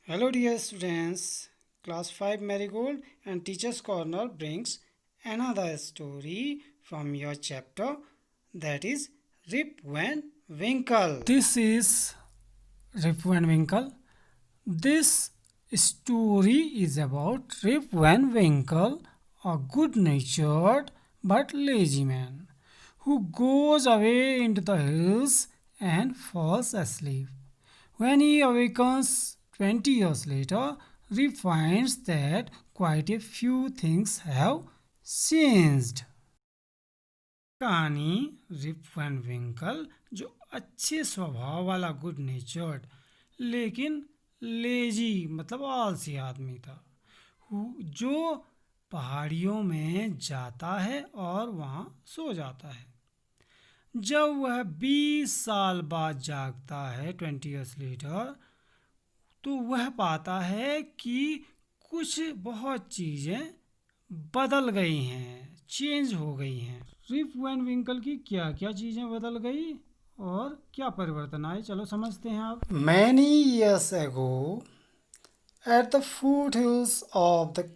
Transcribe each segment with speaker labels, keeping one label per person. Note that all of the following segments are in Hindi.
Speaker 1: Hello dear students, class 5 Marigold and Teachers Corner brings another story from your chapter, that is Rip Van Winkle. This is Rip Van Winkle. This story is about Rip Van Winkle, a good-natured but lazy man who goes away into the hills and falls asleep. When he awakens 20 years later, he finds that quite a few things have changed. कहानी रिप वैन विंकल जो अच्छे स्वभाव वाला गुड नेचर्ड लेकिन लेजी मतलब आलसी आदमी था जो पहाड़ियों में जाता है और वहाँ सो जाता है। जब वह 20 साल बाद जागता है 20 ईयर्स लेटर, तो वह पाता है कि कुछ बहुत चीज़ें बदल गई हैं, चेंज हो गई हैं। रिप वैन विंकल की क्या क्या चीज़ें बदल गई और क्या परिवर्तन आए, चलो समझते हैं आप। Many years ago, at the foothills of the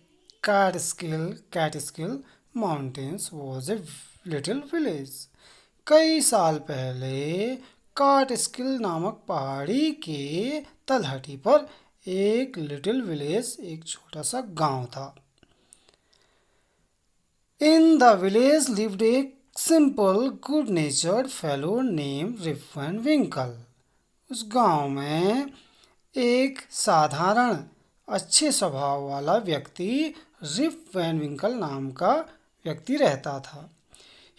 Speaker 1: Catskill Mountains was a little village. कई साल पहले काटस्किल नामक पहाड़ी के तलहटी पर एक लिटिल विलेज, एक छोटा सा गांव था। In the village lived a simple, good-natured fellow named Rip Van Winkle. उस गांव में एक साधारण अच्छे स्वभाव वाला व्यक्ति रिप वैन विंकल नाम का व्यक्ति रहता था।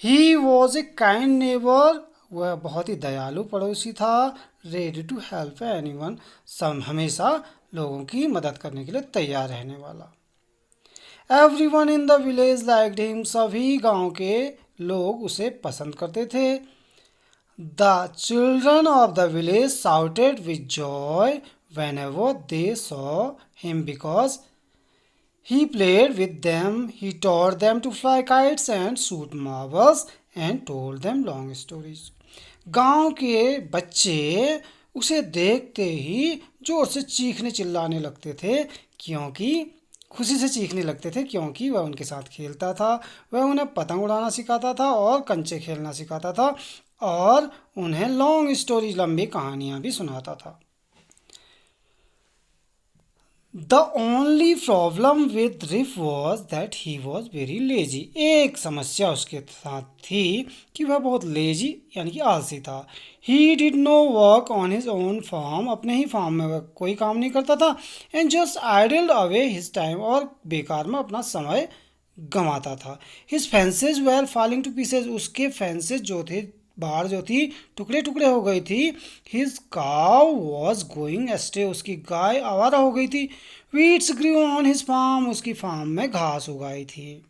Speaker 1: He was a kind neighbor. वह बहुत ही दयालु पड़ोसी था। Ready to help anyone. हमेशा लोगों की मदद करने के लिए तैयार रहने वाला। Everyone in the village liked him. सभी गांव के लोग उसे पसंद करते थे। The children of the village shouted with joy whenever they saw him because he played with them. He taught them to fly kites and shoot marbles and told them long stories. गांव के बच्चे उसे देखते ही जोर से चीखने चिल्लाने लगते थे, क्योंकि खुशी से चीखने लगते थे क्योंकि वह उनके साथ खेलता था। वह उन्हें पतंग उड़ाना सिखाता था और कंचे खेलना सिखाता था और उन्हें लॉन्ग स्टोरी लंबी कहानियां भी सुनाता था। The only problem with Riff was that he was very lazy. एक समस्या उसके साथ थी कि वह बहुत लेजी यानी कि आलसी था। He did no work on his own farm. अपने ही फार्म में वह कोई काम नहीं करता था। And just idled away his time. और बेकार में अपना समय गंवाता था। His fences were falling to pieces. उसके फेंसेस जो थे, बाढ़ जो थी, टुकड़े टुकड़े हो गई थी। His cow was going astray. उसकी गाय आवारा हो गई थी। Weeds grew on his farm. उसकी फार्म में घास उगाई थी।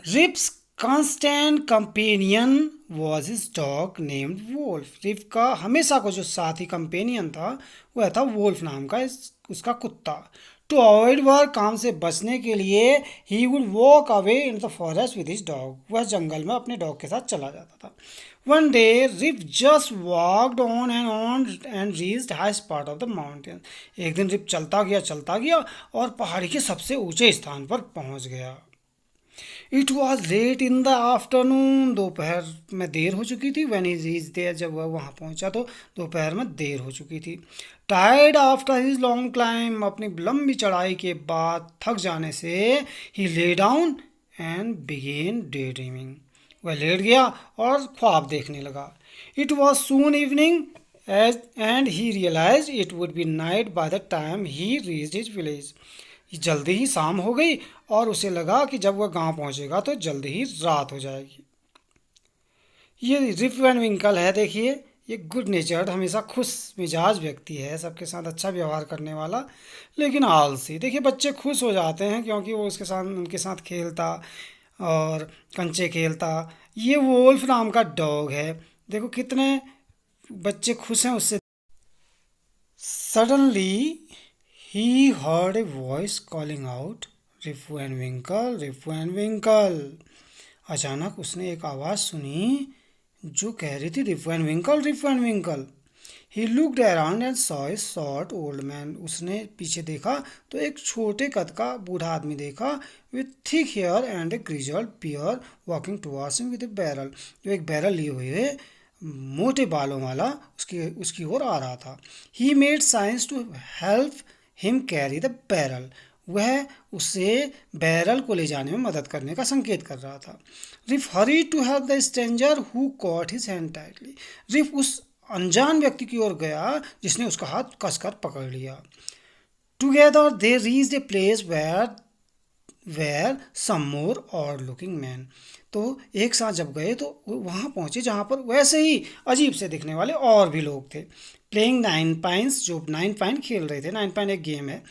Speaker 1: Rip's constant companion was his dog named Wolf. Rip का हमेशा को जो साथी कंपेनियन था वह था वोल्फ नाम का उसका कुत्ता। टू अवॉइड वर्क, काम से बचने के लिए, he would walk away in the forest with his dog. वह जंगल में अपने डॉग के साथ चला जाता था। One day Rip just walked on and reached highest part of the mountain. एक दिन रिप चलता गया और पहाड़ी के सबसे ऊंचे स्थान पर पहुंच गया। It was late in the afternoon. दोपहर में देर हो चुकी थी। व्हेन ही रीच देयर, जब वह वहाँ पहुँचा तो दोपहर में देर हो चुकी थी। Tired after his long climb, अपनी लंबी चढ़ाई के बाद थक जाने से, he lay down and began day dreaming. वह लेट गया और ख्वाब देखने लगा। It was soon evening and he realise it would be night by the time he reached his village. जल्दी ही शाम हो गई और उसे लगा कि जब वह गांव पहुंचेगा तो जल्दी ही रात हो जाएगी। ये रिप वैन विंकल है, देखिए, ये गुड नेचर्ड, हमेशा खुश मिजाज व्यक्ति है, सबके साथ अच्छा व्यवहार करने वाला, लेकिन आलसी। देखिए बच्चे खुश हो जाते हैं क्योंकि वो उनके साथ खेलता और कंचे खेलता। ये वोल्फ नाम का डॉग है, देखो कितने बच्चे खुश हैं उससे। Suddenly he heard a voice calling out, Rip Van Winkle, Rip Van Winkle. अचानक उसने एक आवाज़ सुनी जो कह रही थी, Rip Van Winkle, Rip Van Winkle. He looked around and saw a short old man, उसने पीछे देखा तो एक छोटे कद का बूढ़ा आदमी देखा, with thick hair and a grizzled beard walking towards him with a barrel, जो एक बैरल लिए हुए मोटे बालों वाला उसकी ओर आ रहा था। He made signs to help him carry the barrel, वह उसे बैरल को ले जाने में मदद करने का संकेत कर रहा था। Rip hurried to help the stranger who caught his hand tightly, Rip उस अनजान व्यक्ति की ओर गया जिसने उसका हाथ कसकर पकड़ लिया। Together they reached a place where some more odd looking man, तो एक साथ जब गए तो वहाँ पहुँचे जहाँ पर वैसे ही अजीब से दिखने वाले और भी लोग थे। प्लेइंग नाइन पाइंस, जो नाइन पाइन खेल रहे थे, नाइन पाइन एक गेम है।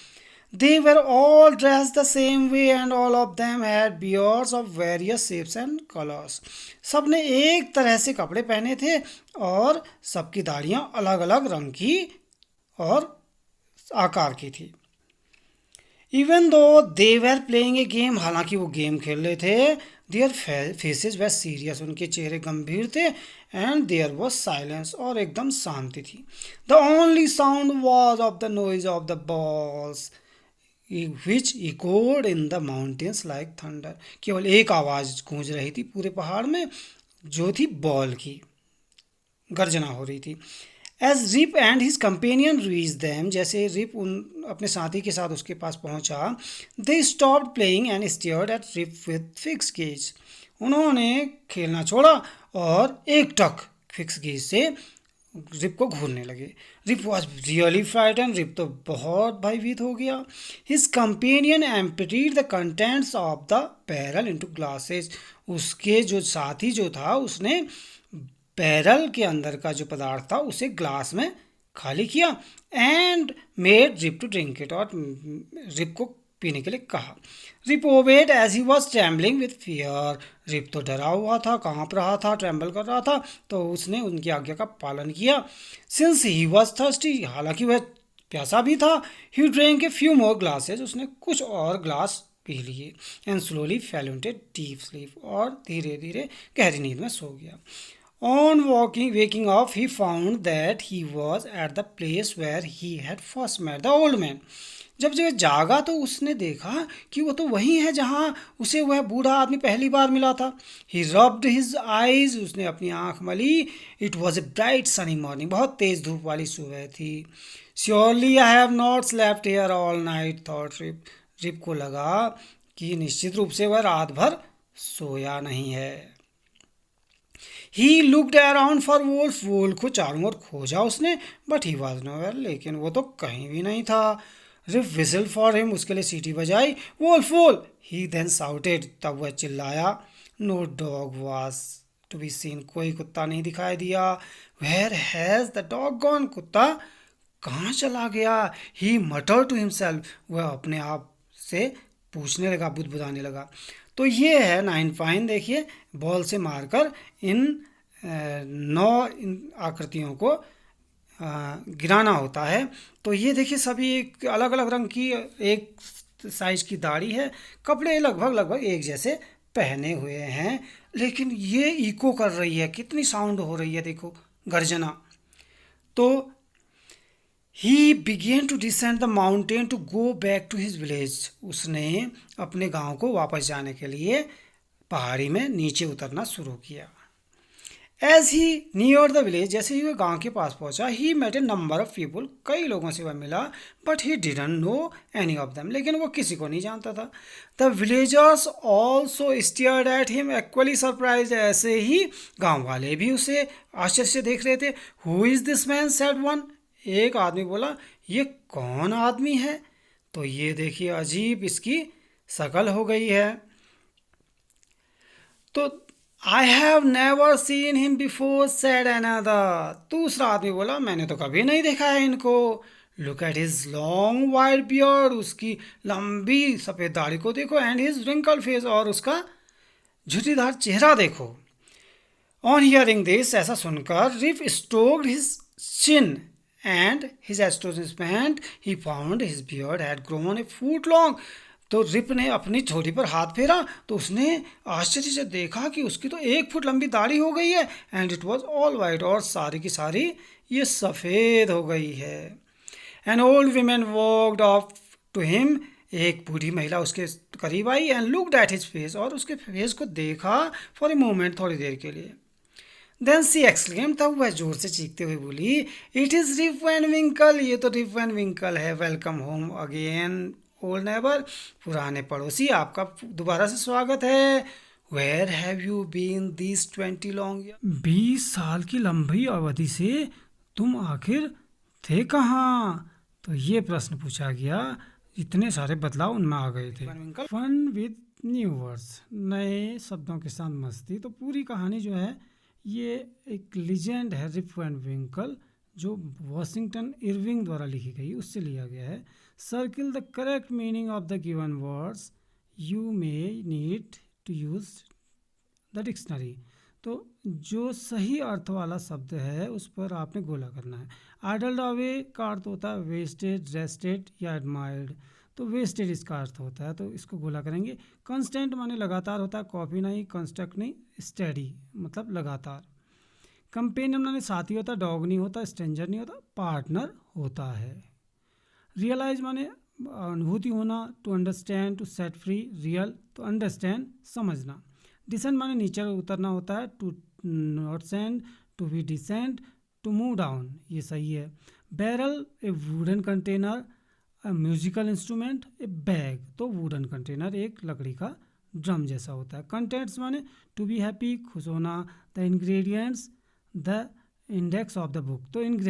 Speaker 1: They were all dress the same way and all of them had beards of various shapes and colours, सब ने एक तरह से कपड़े पहने थे और सबकी दाढ़ियाँ अलग अलग रंग की और आकार की थी। Even though they were playing a game, हालांकि वो गेम खेल रहे थे, देयर फेसेस वर सीरियस, उनके चेहरे गंभीर थे, एंड देयर वॉज साइलेंस, और एकदम शांति थी। The only sound was of the noise of the balls which echoed in the mountains like thunder, केवल एक आवाज़ गूंज रही थी पूरे पहाड़ में, जो थी बॉल की, गर्जना हो रही थी। As Rip and his companion reach them, जैसे रिप अपने साथी के साथ उसके पास पहुंचा, they stopped playing and stared at Rip with fix gaze, उन्होंने खेलना छोड़ा और एक टक फिक्स गेज से रिप को घूरने लगे। Rip was really frighten, Rip तो बहुत भयभीत हो गया। His companion emptied the contents of the barrel into glasses, उसके जो साथी जो था उसने बैरल के अंदर का जो पदार्थ था उसे ग्लास में खाली किया, and made Rip to drink it, और रिप को पीने के लिए कहा। Rip obeyed as he was trembling with fear, Rip तो डरा हुआ था, कांप रहा था, ट्रैम्बल कर रहा था, तो उसने उनकी आज्ञा का पालन किया। सिंस ही वॉज थर्स्टी, हालांकि वह प्यासा भी था, he drink a few more glasses, उसने कुछ और ग्लास पी लिए, and slowly fell into deep sleep, और धीरे धीरे गहरी नींद में सो गया। On waking up, he found that he was at the place where he had first met the old man. जब वह जागा तो उसने देखा कि वो तो वही है जहाँ उसे वह बूढ़ा आदमी पहली बार मिला था। He rubbed his eyes, उसने अपनी आँख मली। It was a bright sunny morning, बहुत तेज धूप वाली सुबह थी। Surely I have not slept here all night, thought Rip. Rip को लगा कि निश्चित रूप से वह रात भर सोया नहीं है। He looked around for Wolf, Wolf को चारों ओर खोजा उसने, बट ही वॉज नोवेयर, लेकिन वो तो कहीं भी नहीं था। रिप विसल फॉर हिम, उसके लिए सीटी बजाई, Wolf Wolf, he then shouted, तब वह चिल्लाया। No dog was to be seen, कोई कुत्ता नहीं दिखाई दिया। Where has the dog gone, कुत्ता कहाँ चला गया। ही मटर टू हिमसेल्फ, वह अपने आप से पूछने लगा, बुदबुदाने लगा। तो ये है नाइन पाइन, देखिए बॉल से मारकर इन 9 आकृतियों को गिराना होता है। तो ये देखिए सभी एक अलग अलग रंग की, एक साइज की दाढ़ी है, कपड़े लगभग एक जैसे पहने हुए हैं, लेकिन ये इको कर रही है, कितनी साउंड हो रही है, देखो गर्जना। तो he began to descend the mountain to go back to his village, उसने अपने गांव को वापस जाने के लिए पहाड़ी में नीचे उतरना शुरू किया। As he near the village, जैसे ही वह गांव के पास पहुंचा, he met a number of people, कई लोगों से वह मिला, but he didn't know any of them, लेकिन वो किसी को नहीं जानता था। The villagers also stared at him equally surprise, ऐसे ही गाँव वाले भी उसे आश्चर्य से देख रहे थे। Who is this man, said one, एक आदमी बोला, ये कौन आदमी है। तो ये देखिए अजीब इसकी शक्ल हो गई है। तो I have never seen him before, said another, दूसरा आदमी बोला, मैंने तो कभी नहीं देखा है इनको। Look at his long white beard, उसकी लंबी सफ़ेद दाढ़ी को देखो, एंड हिज रिंकल फेस, और उसका झुर्रीदार चेहरा देखो। ऑन हियरिंग दिस, ऐसा सुनकर Rip stroked his chin and his astonishment he found his beard had grown a foot long, तो रिप ने अपनी थोड़ी पर हाथ फेरा तो उसने आश्चर्य से देखा कि उसकी तो 1 फुट लंबी दाढ़ी हो गई है। And it was all white, और सारी की सारी ये सफ़ेद हो गई है। An old women walked up to him, एक बूढ़ी महिला उसके करीब आई and looked at his face, और उसके फेस को देखा फॉर ए मोमेंट, थोड़ी देर के लिए। देन सी एक्सक्लेम, तब वह जोर से चीखते हुए बोली, it is Rip Van Winkle, ये तो रिप वैन विंकल है। Welcome home again old neighbour, पुराने पड़ोसी आपका दोबारा से स्वागत है। Where have you been this 20 long year, 20 साल की लंबी अवधि से तुम आखिर थे कहाँ? तो ये प्रश्न पूछा गया, इतने सारे बदलाव उनमें आ गए थे। फन विद न्यू वर्ड्स, नए शब्दों के साथ मस्ती। तो पूरी कहानी जो है ये एक लीजेंड है रिप वैन विंकल, जो वॉशिंगटन इरविंग द्वारा लिखी गई, उससे लिया गया है। Circle the correct meaning of the given words, you may need to use the dictionary. तो जो सही अर्थ वाला शब्द है उस पर आपने गोला करना है। आइडल्ड अवे का अर्थ होता है वेस्टेड, रेस्टेड या एडमायर्ड, तो वेस्टेड इसका अर्थ होता है, तो इसको गोला करेंगे। कांस्टेंट माने लगातार होता है, कॉपी नहीं, कंस्ट्रक्ट नहीं, स्टडी मतलब लगातार। कंपेनियन माने साथी होता है, डॉग नहीं होता, स्ट्रेंजर नहीं होता, पार्टनर होता है। रियलाइज माने अनुभूति होना, to understand, to set free, real तो अंडरस्टैंड समझना। डिसेंड माने नीचे उतरना होता है, to not send, to be descend, to move down, ये सही है। Barrel a wooden container, musical instrument, a bag तो वुडन कंटेनर एक लकड़ी का ड्रम जैसा होता है। कंटेंट्स माने टू बी हैप्पी खुश होना, the ingredients, the index of the book तो